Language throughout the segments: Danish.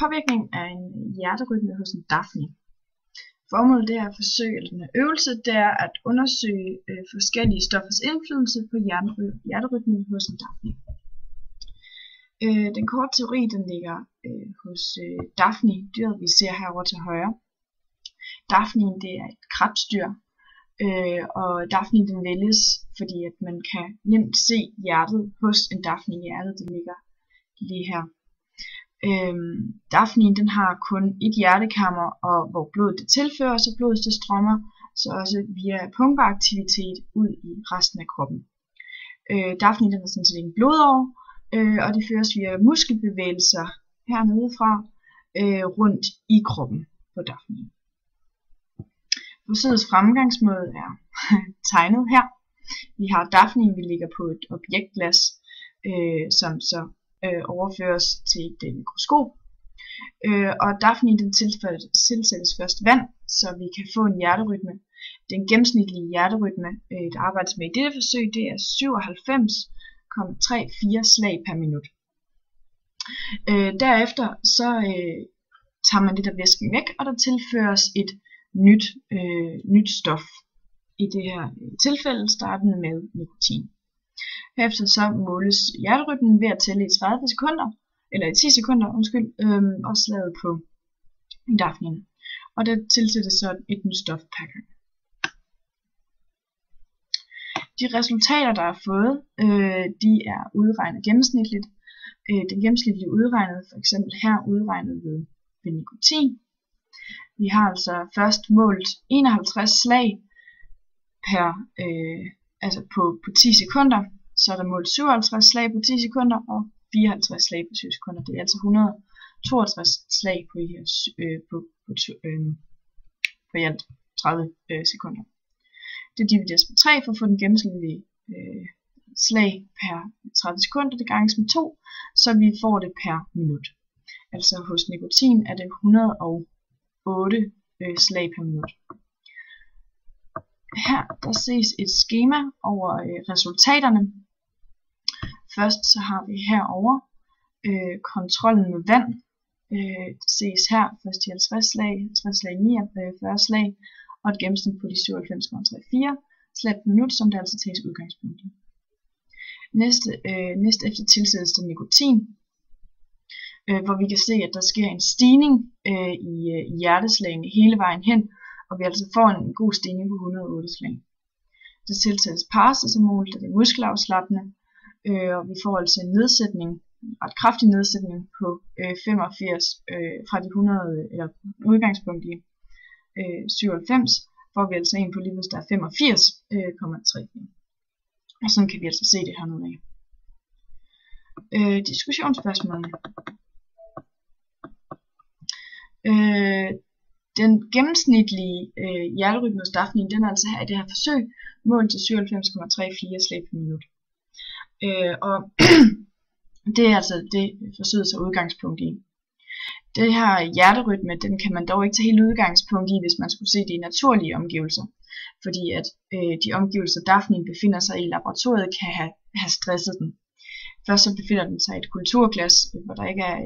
Påvirkning af en hjerterytme hos en Daphne. Formålet er at forsøge, eller den øvelse, det er at undersøge forskellige stoffers indflydelse på hjerterytmen hos en Daphne. Den korte teori, den ligger hos Daphne, dyret vi ser herovre til højre. Daphne, det er et krebsdyr, og Daphne den vælges, fordi at man kan nemt se hjertet hos en Daphne. Hjertet det ligger lige her. Daphne den har kun et hjertekammer, og hvor blodet det tilføres, og blodet det strømmer så også via pumpeaktivitet ud i resten af kroppen. Daphne den er sådan set en blodår, og det føres via muskelbevægelser hernede fra rundt i kroppen på Daphne. Forsøgets fremgangsmåde er tegnet her. Vi har Daphne, vi ligger på et objektglas, som så overføres til et mikroskop. Og Daphne den tilsættes først vand, så vi kan få en hjerterytme. Den gennemsnitlige hjerterytme, der arbejdes med i dette forsøg, det er 97,34 slag per minut. Derefter så tager man lidt af væsken væk, og der tilføres et nyt stof. I det her tilfælde startende med nikotin. Herefter så måles hjerterytmen ved at tælle i 30 sekunder, eller i 10 sekunder, og slaget på Daphne. Og der tilsættes så et nyt stof per gang. De resultater, der er fået, de er udregnet gennemsnitligt. Den gennemsnitlige udregnet, for eksempel her udregnet ved nikotin. Vi har altså først målt 51 slag per, på 10 sekunder. Så er der målt 57 slag på 10 sekunder og 54 slag på 7 sekunder. Det er altså 162 slag på i alt 30 sekunder. Det divideres med 3 for at få den gennemsnitlige slag per 30 sekunder. Det ganges med 2, så vi får det per minut. Altså hos nikotin er det 108 slag per minut. Her der ses et skema over resultaterne. Først så har vi herover kontrollen med vand. Det ses her først de 50 slag, 50 slag, 49 slag og et gennemsnit på de 97,34 slag per minut, som det altså tages udgangspunkt i. Næste efter tilsættes der nikotin, hvor vi kan se, at der sker en stigning i hjerteslagene hele vejen hen, og vi altså får en god stigning på 108 slag. Der tilsættes paracetamol, der er muskelafslappende, og vi får altså en nedsætning, ret kraftig nedsætning på 85 fra de 100, eller udgangspunkt i 97, får vi altså en på lige hvis der er 85,3. Og sådan kan vi altså se det hernede af. Diskussionsspørgsmålene. Den gennemsnitlige hjerterytme hos Daphne, den er altså her i det her forsøg, målt til 97,34 slag per minut. Og det er altså det forsøget så udgangspunkt i. Det her hjerterytme, den kan man dog ikke tage helt udgangspunkt i, hvis man skulle se det i naturlige omgivelser. Fordi at de omgivelser Daphne befinder sig i laboratoriet kan have stresset den. Først så befinder den sig i et kulturglas, hvor der ikke er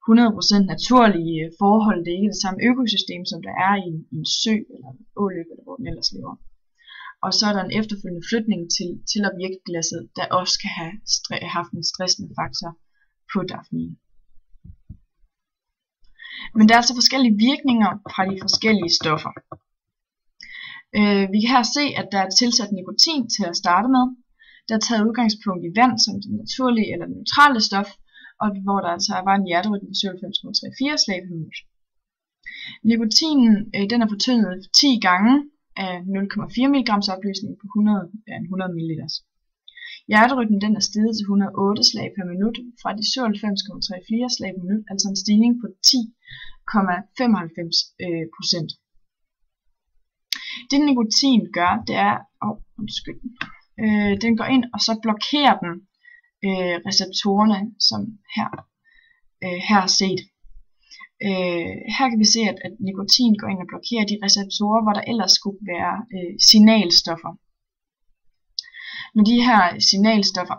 100% naturlige forhold. Det er ikke det samme økosystem, som der er i en sø eller en åløb, eller hvor den ellers lever. Og så er der en efterfølgende flytning til objektglasset, der også kan have haft en stressende faktor på Daphne. Men der er altså forskellige virkninger fra de forskellige stoffer. Vi kan her se, at der er tilsat nikotin til at starte med. Der er taget udgangspunkt i vand som det naturlige eller neutrale stof, og hvor der altså var en hjerterytme på 97,34 slag per minut. Nikotinen den er fortyndet 10 gange af 0,4 mg opløsning på 100 ml. Hjerterytmen den er steget til 108 slag per minut fra de 97,34 slag per minut, altså en stigning på 10,95%. Det nikotin gør, det er, den går ind og så blokerer den receptorerne, som her er set. Her kan vi se, at nikotin går ind og blokerer de receptorer, hvor der ellers skulle være signalstoffer. Når de her signalstoffer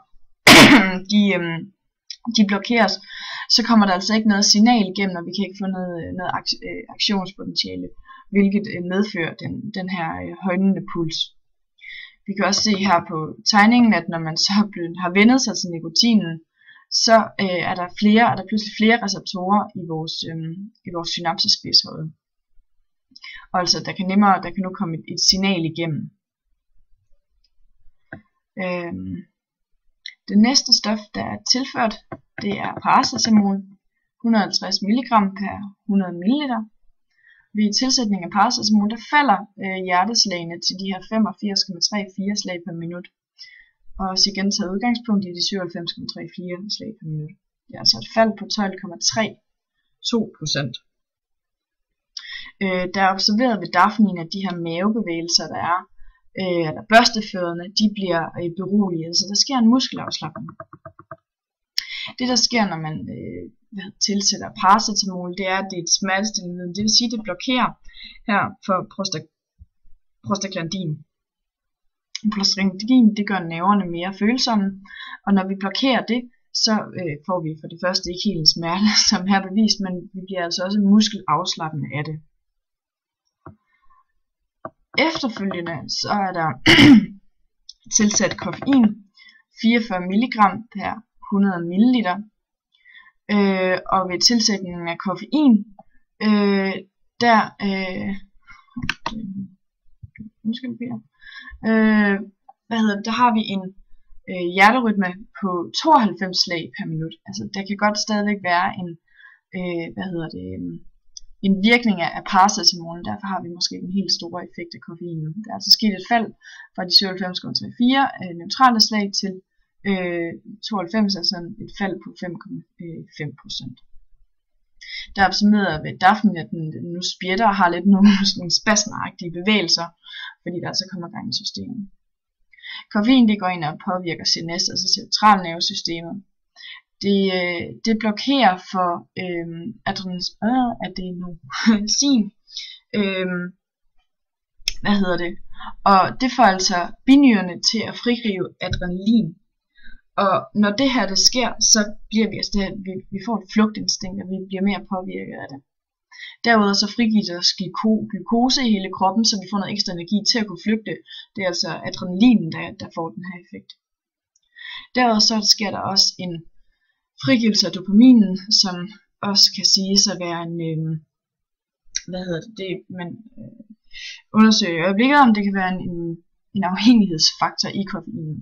de blokeres, så kommer der altså ikke noget signal igennem, og vi kan ikke få noget aktionspotentiale, hvilket medfører den her højnende puls. Vi kan også se her på tegningen, at når man så har vendet sig til nikotinen, så er der pludselig flere receptorer i vores synapsespidshoved. Og altså der kan nu komme et signal igennem. Det næste stof, der er tilført, det er paracetamol, 150 mg per 100 ml. Ved tilsætning af paracetamol, der falder hjerteslagene til de her 85,34 slag per minut. Og også igen taget udgangspunkt i de 97,34 slag per minut. Det er altså et fald på 12,32%. Der er observeret ved dafnin, at de her mavebevægelser, der er, eller børstefødderne, de bliver beroliget, så der sker en muskelafslapning. Det der sker, når man tilsætter paracetamol, det er, at det er et smertestillende middel. Det vil sige, at det blokerer her for prostaglandin. Prostaglandin, det gør nerverne mere følsomme, og når vi blokerer det, så får vi for det første ikke helt en smerte, som her bevist, men vi bliver altså også muskelafslappende af det. Efterfølgende så er der tilsat koffein, 44 mg per 100 ml. Og ved tilsætningen af koffein, der har vi en hjerterytme på 92 slag per minut. Altså der kan godt stadigvæk være en virkning af paracetamol, derfor har vi måske en helt stor effekt af koffeinen. Der er altså sket et fald fra de 97,34 neutrale slag til 92, altså et fald på 5,5%. Der er observeret ved dafnin, at den nu spjætter og har lidt nogle spasmagtige bevægelser, fordi der altså kommer gang i systemet. Koffein det går ind og påvirker CNS, altså centralnervesystemet. Det blokerer for adenosin, og det får altså binyrerne til at frigive adrenalin. Og når det her det sker, så bliver vi får et flugtinstinkt, og vi bliver mere påvirket af det. Derudover så frigiver der glukose i hele kroppen, så vi får noget ekstra energi til at kunne flygte. Det er altså adrenalinen, der får den her effekt. Derudover så sker der også en frigivelse af dopaminen, som også kan siges at være man undersøger i øjeblikket, om det kan være en afhængighedsfaktor i koffeinen.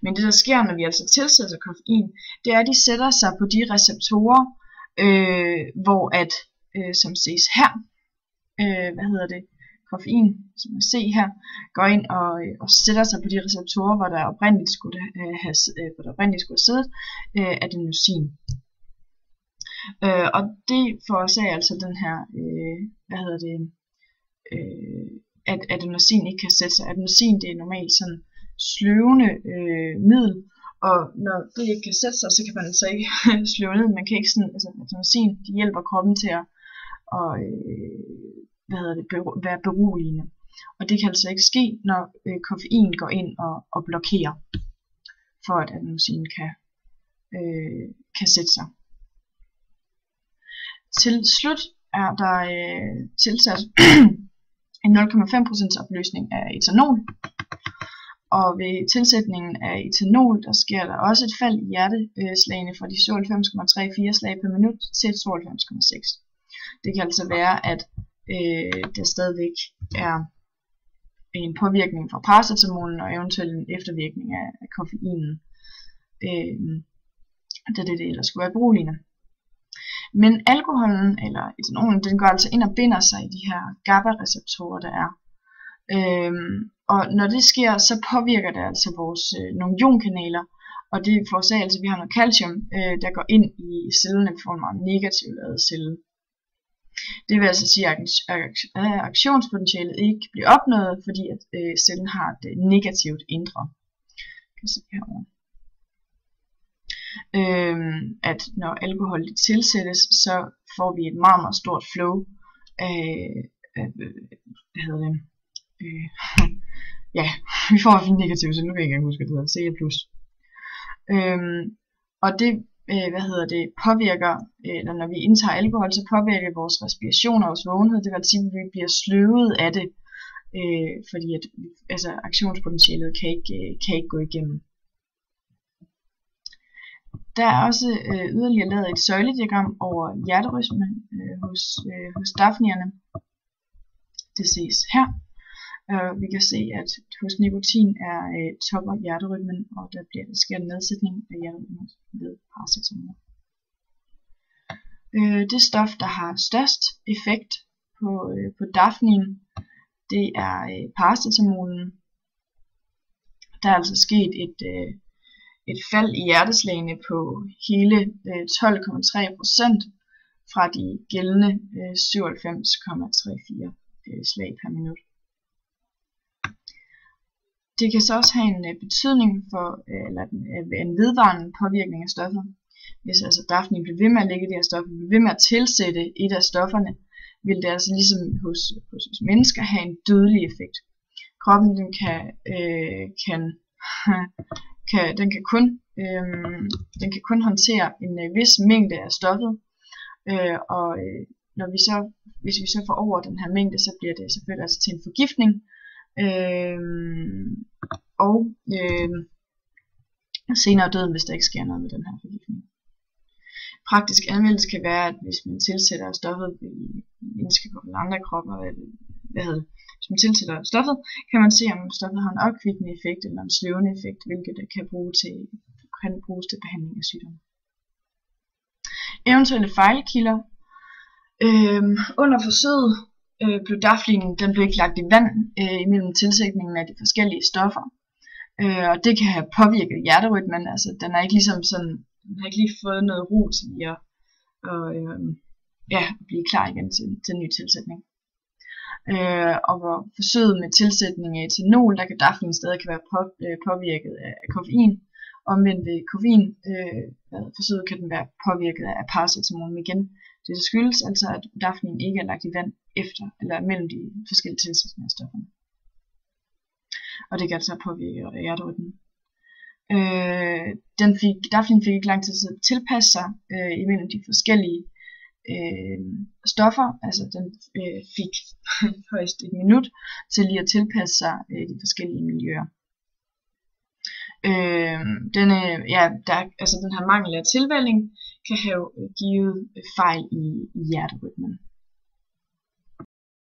Men det der sker, når vi altså tilsætter koffein, det er, at de sætter sig på de receptorer, hvor at, som ses her, koffein, som man ser her, går ind og sætter sig på de receptorer, hvor der oprindeligt skulle have siddet adenosin. Og det forårsager altså den her, at adenosin ikke kan sætte sig. Adenosin det er normalt sådan sløvende middel, og når det ikke kan sætte sig, så kan man altså ikke sløve ned. Man kan ikke sådan, altså adenosin, de hjælper kroppen til at være beroligende. Og det kan altså ikke ske, når koffein går ind og blokerer, for at adenosin kan sætte sig. Til slut er der tilsat en 0,5% opløsning af etanol. Og ved tilsætningen af etanol, der sker der også et fald i hjerteslagene fra de 97,34 slag per minut til 92,6. Det kan altså være, at der stadigvæk er en påvirkning fra paracetamolen og eventuelt en eftervirkning af koffeinen, da det ellers skulle være beroligende. Men alkoholen eller etanolen, den går altså ind og binder sig i de her GABA-receptorer, der er. Og når det sker, så påvirker det altså nogle ionkanaler, og det forårsager altså, at vi har noget calcium, der går ind i cellerne for en meget negativt ladet celle. Det vil altså sige, at aktionspotentialet ikke bliver opnået, fordi at cellen har et negativt indre. Kan se herovre. At når alkohol tilsættes, så får vi et meget, meget stort flow af vi får en negativ, så nu kan jeg ikke huske, hvad det hedder, CA+. Og det påvirker, eller når vi indtager alkohol, så påvirker vores respiration og vores vågenhed. Det vil sige, at vi bliver sløvet af det, fordi at, altså, aktionspotentialet kan ikke gå igennem. Der er også yderligere lavet et søjlediagram over hjerterytme hos dafnierne. Det ses her. Vi kan se, at hos nikotin topper hjerterytmen, og der sker en nedsætning af hjerterytmen ved paracetamol. Det stof, der har størst effekt på dafnin, det er paracetamolen. Der er altså sket et fald i hjerteslagene på hele 12,3% fra de gældende 97,34 slag per minut. Det kan så også have en betydning for en vedvarende påvirkning af stoffet. Hvis altså dafnin bliver ved med at lægge det her stof, bliver ved med at tilsætte et af stofferne, vil det altså ligesom hos mennesker have en dødelig effekt. Kroppen den kan kun håndtere en vis mængde af stoffet, og hvis vi så får over den her mængde, så bliver det selvfølgelig altså til en forgiftning, og senere døden, hvis der ikke sker noget med den her forgiftning. Praktisk anvendelse kan være, at hvis man tilsætter stoffet i menneskekroppen eller andre kropper, hvis man tilsætter stoffet, kan man se, om stoffet har en opkvikkende effekt eller en sløvende effekt, hvilket kan bruges til behandling af sygdomme. Eventuelle fejlkilder. Under forsøget blev daflinen ikke lagt i vand imellem tilsætningen af de forskellige stoffer, og det kan have påvirket hjerterytmen. Altså, den har ikke ligesom sådan, den har ikke lige fået noget ro til at blive klar igen til en ny tilsætning. Og hvor forsøget med tilsætning af etanol, der kan daflinen stadig være påvirket af koffein. Omvendt ved koffein forsøget kan den være påvirket af paracetamol igen. Det skyldes altså, at dafnin ikke er lagt i vand efter eller mellem de forskellige tilsætninger af stofferne. Og det kan altså påvirke hjerterytmen. Dafnin fik ikke lang tid til at tilpasse sig imellem de forskellige stoffer. Altså den fik højst et minut til lige at tilpasse sig de forskellige miljøer. Den her mangel af tilvænning kan have givet fejl i hjerterytmen.